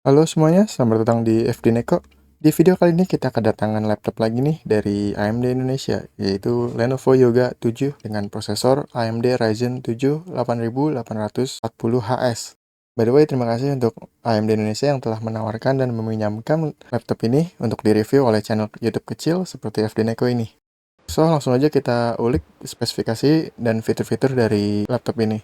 Halo semuanya, selamat datang di FD Neko. Di video kali ini kita kedatangan laptop lagi nih dari AMD Indonesia, yaitu Lenovo Yoga 7 dengan prosesor AMD Ryzen 7 8840HS. By the way, terima kasih untuk AMD Indonesia yang telah menawarkan dan meminjamkan laptop ini untuk direview oleh channel YouTube kecil seperti FD Neko ini. So, langsung aja kita ulik spesifikasi dan fitur-fitur dari laptop ini.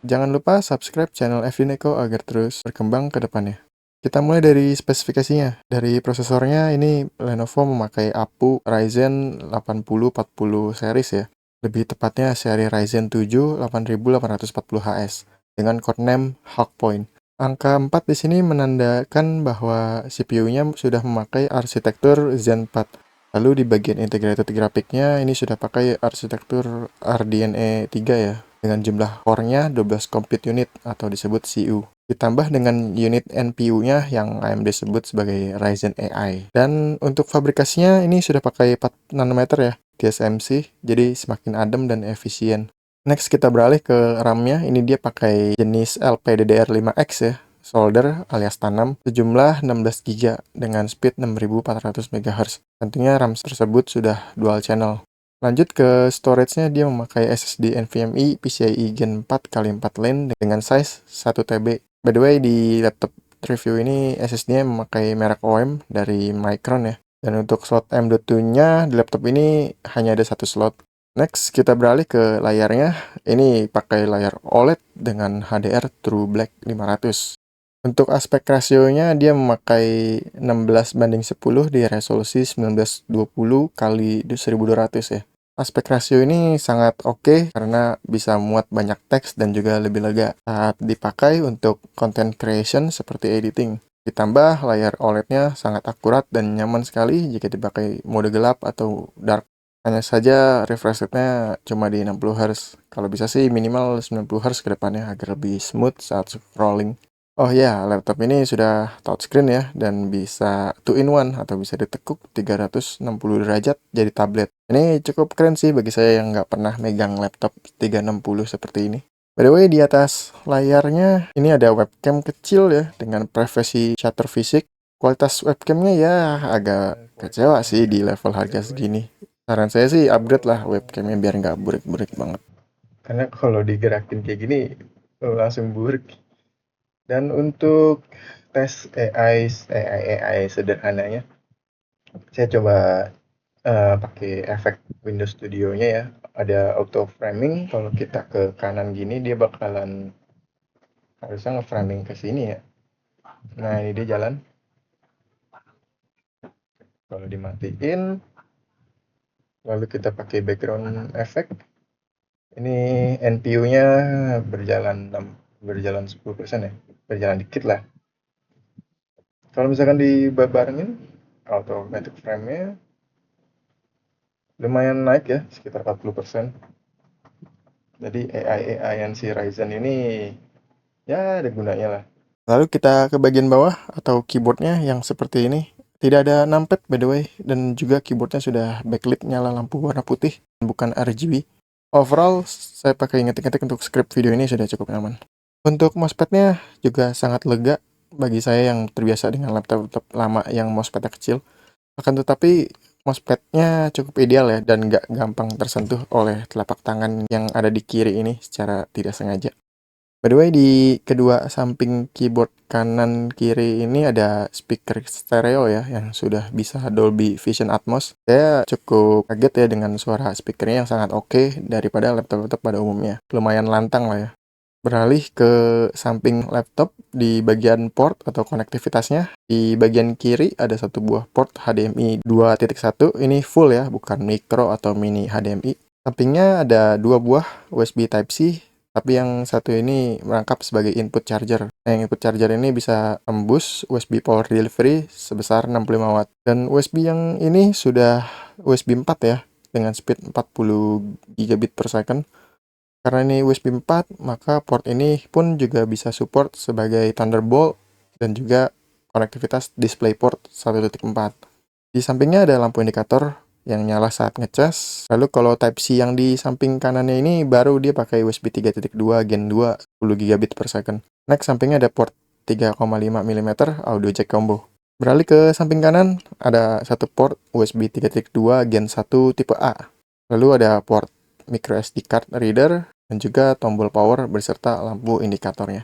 Jangan lupa subscribe channel FD Neko agar terus berkembang ke depannya. Kita mulai dari spesifikasinya. Dari prosesornya, ini Lenovo memakai APU Ryzen 8040 series ya. Lebih tepatnya seri Ryzen 7 8840HS dengan codename Hawk Point. Angka 4 di sini menandakan bahwa CPU-nya sudah memakai arsitektur Zen 4. Lalu di bagian integrated grafiknya ini sudah pakai arsitektur RDNA 3 ya, dengan jumlah core-nya 12 compute unit atau disebut CU. Ditambah dengan unit NPU-nya yang AMD sebut sebagai Ryzen AI. Dan untuk fabrikasinya ini sudah pakai 4 nanometer ya, TSMC, jadi semakin adem dan efisien. Next kita beralih ke RAM-nya, ini dia pakai jenis LPDDR5X ya, solder alias tanam, sejumlah 16 GB dengan speed 6400 MHz. Tentunya RAM tersebut sudah dual channel. Lanjut ke storage-nya, dia memakai SSD NVMe PCIe Gen 4 x 4 lane dengan size 1 TB. By the way, di laptop review ini SSD-nya memakai merek OM dari Micron ya. Dan untuk slot M.2-nya di laptop ini hanya ada satu slot. Next, kita beralih ke layarnya. Ini pakai layar OLED dengan HDR True Black 500. Untuk aspek rasionya, dia memakai 16:10 di resolusi 1920 kali 1200 ya. Aspek rasio ini sangat oke karena bisa muat banyak teks dan juga lebih lega saat dipakai untuk content creation seperti editing. Ditambah layar OLED-nya sangat akurat dan nyaman sekali jika dipakai mode gelap atau dark. Hanya saja refresh rate-nya cuma di 60 Hz. Kalau bisa sih minimal 90 Hz ke depannya agar lebih smooth saat scrolling. Oh ya, laptop ini sudah touchscreen ya, dan bisa 2-in-1 atau bisa ditekuk 360 derajat jadi tablet. Ini cukup keren sih bagi saya yang nggak pernah megang laptop 360 seperti ini. By the way, di atas layarnya ini ada webcam kecil ya, dengan privacy shutter fisik. Kualitas webcamnya ya agak kecewa sih di level harga segini. Saran saya sih upgrade lah webcamnya biar nggak burik-burik banget. Karena kalau digerakin kayak gini, langsung burik. Dan untuk tes AI sederhananya, saya coba pakai efek Windows Studio-nya ya. Ada auto framing, kalau kita ke kanan gini dia bakalan harusnya nge-framing ke sini ya. Nah, ini dia jalan. Kalau dimatiin, lalu kita pakai background effect. Ini NPU-nya berjalan 10% ya. Berjalan dikit lah. Kalau misalkan dibarengin automatic frame-nya lumayan naik ya, sekitar 40%. Jadi AI-AI si Ryzen ini ya ada gunanya lah. Lalu kita ke bagian bawah atau keyboardnya yang seperti ini. Tidak ada numpad by the way, dan juga keyboardnya sudah backlit nyala lampu warna putih, bukan RGB. Overall, saya pakai ngetik-ngetik untuk script video ini sudah cukup nyaman. Untuk mousepadnya juga sangat lega bagi saya yang terbiasa dengan laptop lama yang mousepadnya kecil. Akan tetapi mousepadnya cukup ideal ya, dan nggak gampang tersentuh oleh telapak tangan yang ada di kiri ini secara tidak sengaja. By the way, di kedua samping keyboard kanan kiri ini ada speaker stereo ya, yang sudah bisa Dolby Vision Atmos. Saya cukup kaget ya dengan suara speakernya yang sangat oke daripada laptop-laptop pada umumnya. Lumayan lantang lah ya. Beralih ke samping laptop, di bagian port atau konektivitasnya, di bagian kiri ada satu buah port HDMI 2.1, ini full ya, bukan micro atau mini HDMI. Sampingnya ada dua buah USB Type-C, tapi yang satu ini merangkap sebagai input charger. Yang input charger ini bisa tembus USB power delivery sebesar 65 watt. Dan USB yang ini sudah USB 4 ya, dengan speed 40 gigabit per second. Karena ini USB 4, maka port ini pun juga bisa support sebagai Thunderbolt dan juga konektivitas DisplayPort 1.4. Di sampingnya ada lampu indikator yang nyala saat ngecas. Lalu kalau Type-C yang di samping kanannya ini baru dia pakai USB 3.2 Gen 2 10 gigabit per second. Next, sampingnya ada port 3,5 mm audio jack combo. Beralih ke samping kanan, ada satu port USB 3.2 Gen 1 tipe A. Lalu ada port micro SD card reader dan juga tombol power beserta lampu indikatornya.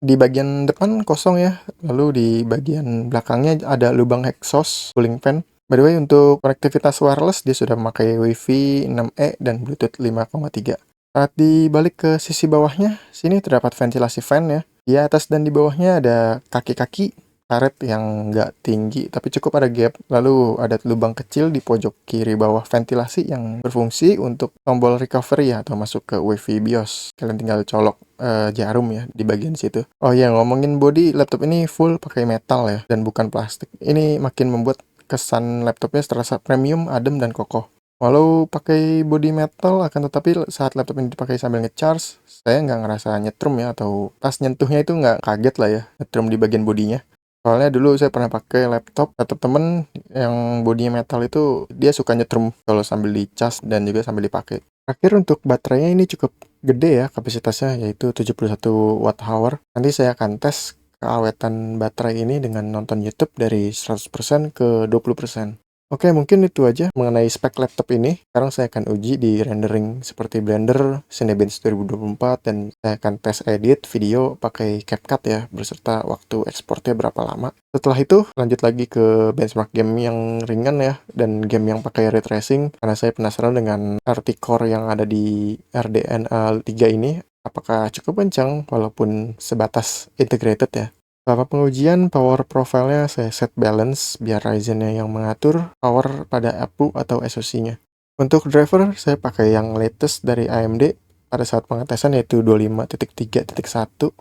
Di bagian depan kosong ya, lalu di bagian belakangnya ada lubang exhaust cooling fan. By the way, untuk konektivitas wireless dia sudah memakai Wi-Fi 6E dan Bluetooth 5,3. Saat dibalik ke sisi bawahnya, sini terdapat ventilasi fan ya. Di atas dan di bawahnya ada kaki-kaki karet yang nggak tinggi tapi cukup ada gap. Lalu ada lubang kecil di pojok kiri bawah ventilasi yang berfungsi untuk tombol recovery ya, atau masuk ke Wi-Fi BIOS. Kalian tinggal colok jarum ya di bagian situ. Oh ya, ngomongin body, laptop ini full pakai metal ya dan bukan plastik. Ini makin membuat kesan laptopnya terasa premium, adem, dan kokoh. Walau pakai body metal, akan tetapi saat laptop ini dipakai sambil ngecharge, saya nggak ngerasa nyetrum ya, atau pas nyentuhnya itu nggak kaget lah ya, nyetrum di bagian bodinya. Soalnya dulu saya pernah pakai laptop temen yang bodinya metal itu, dia suka nyetrum kalau sambil dicas dan juga sambil dipakai. Terakhir untuk baterainya ini cukup gede ya kapasitasnya, yaitu 71 watt hour. Nanti saya akan tes keawetan baterai ini dengan nonton YouTube dari 100% ke 20%. Oke, mungkin itu aja mengenai spek laptop ini. Sekarang saya akan uji di rendering seperti Blender, Cinebench 2024, dan saya akan tes edit video pakai CapCut ya, beserta waktu ekspornya berapa lama. Setelah itu, lanjut lagi ke benchmark game yang ringan ya, dan game yang pakai ray tracing, karena saya penasaran dengan RT Core yang ada di RDNA 3 ini, apakah cukup kencang walaupun sebatas integrated ya. Selama pengujian, power profile-nya saya set balance biar Ryzen-nya yang mengatur power pada APU atau SoC-nya. Untuk driver, saya pakai yang latest dari AMD pada saat pengetesan, yaitu 25.3.1.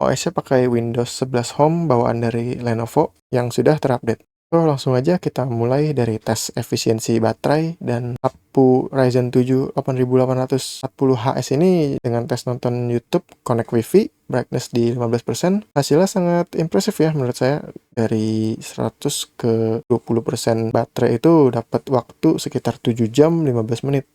OS-nya pakai Windows 11 Home bawaan dari Lenovo yang sudah terupdate. So, langsung aja kita mulai dari tes efisiensi baterai dan APU Ryzen 7 8840HS ini dengan tes nonton YouTube, connect Wi-Fi, brightness di 15%. Hasilnya sangat impresif ya menurut saya. Dari 100 ke 20% baterai itu dapat waktu sekitar 7 jam 15 menit.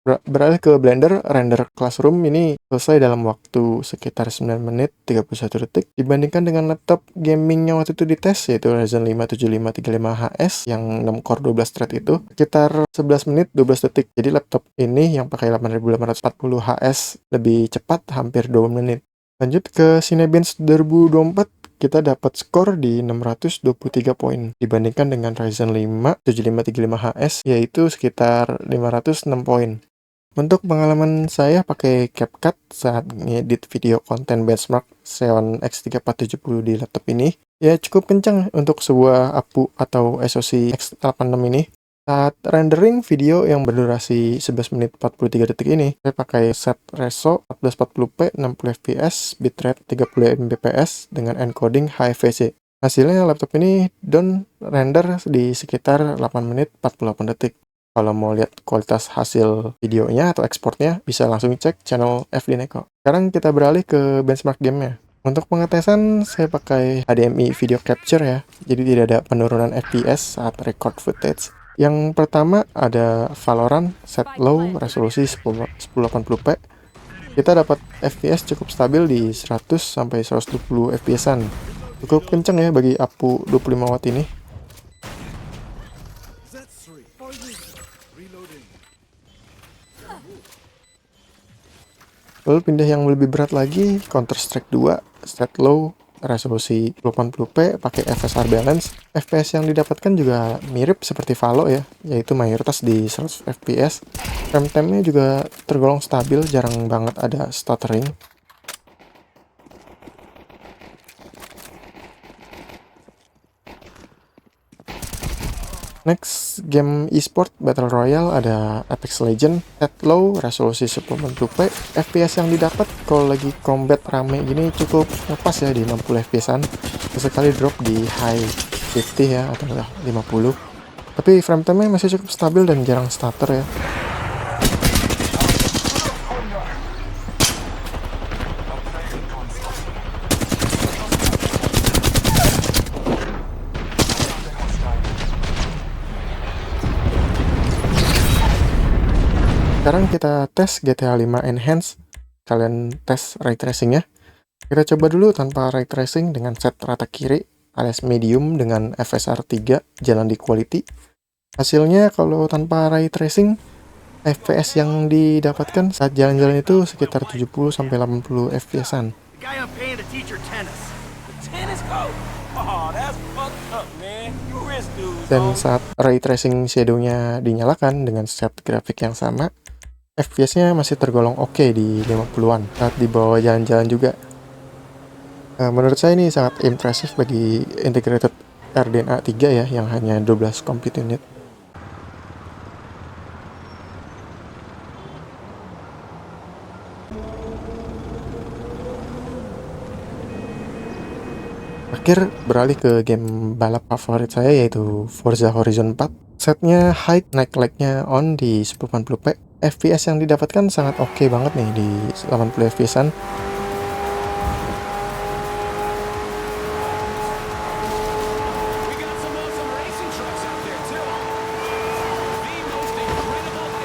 Beralih ke Blender, render Classroom ini selesai dalam waktu sekitar 9 menit 31 detik dibandingkan dengan laptop gaming yang waktu itu dites, yaitu Ryzen 5 7535HS yang 6 core 12 thread itu sekitar 11 menit 12 detik. Jadi laptop ini yang pakai 8840HS lebih cepat, hampir 2 menit. Lanjut ke Cinebench 2024, kita dapat skor di 623 poin dibandingkan dengan Ryzen 5 7535HS, yaitu sekitar 506 poin. Untuk pengalaman saya pakai CapCut saat ngedit video konten benchmark Xeon X3470 di laptop ini, ya cukup kencang untuk sebuah APU atau SoC X86 ini. Saat rendering video yang berdurasi 11 menit 43 detik ini, saya pakai set reso 1440p 60 fps, bitrate 30 mbps dengan encoding HEVC. Hasilnya laptop ini down render di sekitar 8 menit 48 detik. Kalau mau lihat kualitas hasil videonya atau ekspornya, bisa langsung cek channel FD Neko. Sekarang kita beralih ke benchmark gamenya. Untuk pengetesan, saya pakai HDMI video capture ya, jadi tidak ada penurunan FPS saat record footage. Yang pertama ada Valorant, set low, resolusi 1080p. Kita dapat FPS cukup stabil di 100-120 FPS-an. Cukup kencang ya bagi APU 25 watt ini. Lalu pindah yang lebih berat lagi, Counter Strike 2, set low, resolusi 1080p, pakai FSR balance. FPS yang didapatkan juga mirip seperti Valo ya, yaitu mayoritas di 100 fps. Frame time-nya juga tergolong stabil, jarang banget ada stuttering. Next, game e-sport Battle Royale ada Apex Legends, set low, resolusi 1080p. FPS yang didapat kalau lagi combat rame gini cukup lepas ya di 60 FPS-an. Sesekali drop di high 50 ya atau 50. Tapi frame time-nya masih cukup stabil dan jarang stutter ya. Sekarang kita tes GTA 5 Enhance. Kalian tes ray tracing-nya. Kita coba dulu tanpa ray tracing dengan set rata kiri alias medium dengan FSR 3 jalan di quality. Hasilnya kalau tanpa ray tracing, FPS yang didapatkan saat jalan-jalan itu sekitar 70-80 FPS-an. Dan saat ray tracing shadow-nya dinyalakan dengan set grafik yang sama, FPS-nya masih tergolong oke di 50-an saat dibawa jalan-jalan juga. Menurut saya ini sangat impresif bagi integrated RDNA 3 ya, yang hanya 12 compute unit. Terakhir beralih ke game balap favorit saya yaitu Forza Horizon 4. Setnya height naik lag-nya on di 1080p. FPS yang didapatkan sangat oke banget nih di 80 FPS-an.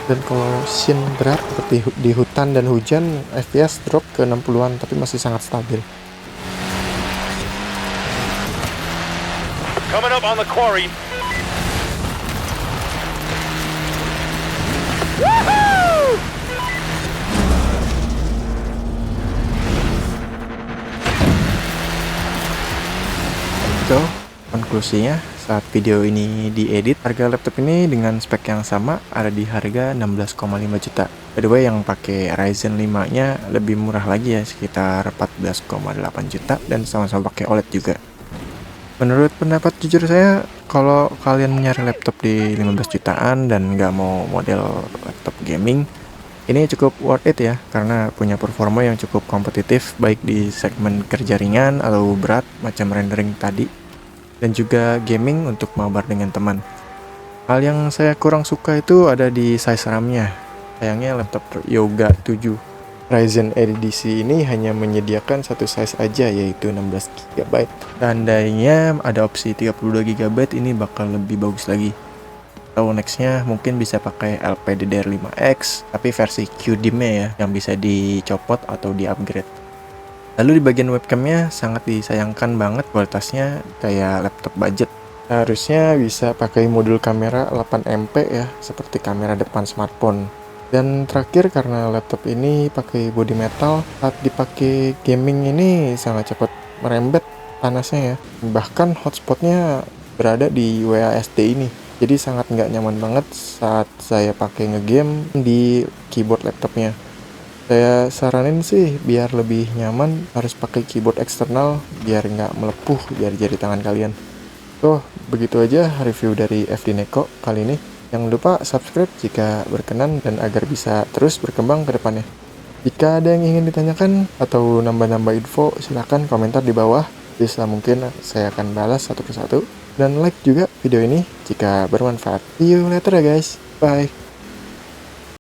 Dan kalau scene berat seperti di hutan dan hujan, FPS drop ke 60-an tapi masih sangat stabil. Coming up on the quarry. Woohoo! So, konklusinya saat video ini diedit, harga laptop ini dengan spek yang sama ada di harga 16,5 juta. By the way, yang pakai Ryzen 5-nya lebih murah lagi ya, sekitar 14,8 juta dan sama-sama pakai OLED juga. Menurut pendapat jujur saya, kalau kalian nyari laptop di 15 jutaan dan nggak mau model laptop gaming, ini cukup worth it ya, karena punya performa yang cukup kompetitif baik di segmen kerja ringan atau berat macam rendering tadi, dan juga gaming untuk mabar dengan teman. Hal yang saya kurang suka itu ada di size RAM-nya. Sayangnya laptop Yoga 7 Ryzen edisi ini hanya menyediakan satu size aja, yaitu 16 GB. Seandainya ada opsi 32 GB, ini bakal lebih bagus lagi. Atau nextnya mungkin bisa pakai LPDDR5X, tapi versi QDIM-nya ya, yang bisa dicopot atau di-upgrade. Lalu di bagian webcamnya sangat disayangkan banget kualitasnya, kayak laptop budget. Harusnya bisa pakai modul kamera 8MP ya, seperti kamera depan smartphone. Dan terakhir, karena laptop ini pakai body metal, saat dipakai gaming ini sangat cepat merembet panasnya ya. Bahkan hotspotnya berada di WASD ini. Jadi sangat nggak nyaman banget saat saya pakai ngegame di keyboard laptopnya. Saya saranin sih biar lebih nyaman harus pakai keyboard eksternal biar nggak melepuh jari-jari tangan kalian. So, begitu aja review dari FD Neko kali ini. Jangan lupa subscribe jika berkenan dan agar bisa terus berkembang ke depannya. Jika ada yang ingin ditanyakan atau nambah-nambah info, silahkan komentar di bawah. Bisa mungkin saya akan balas satu persatu. Dan like juga video ini jika bermanfaat. See you later ya guys. Bye.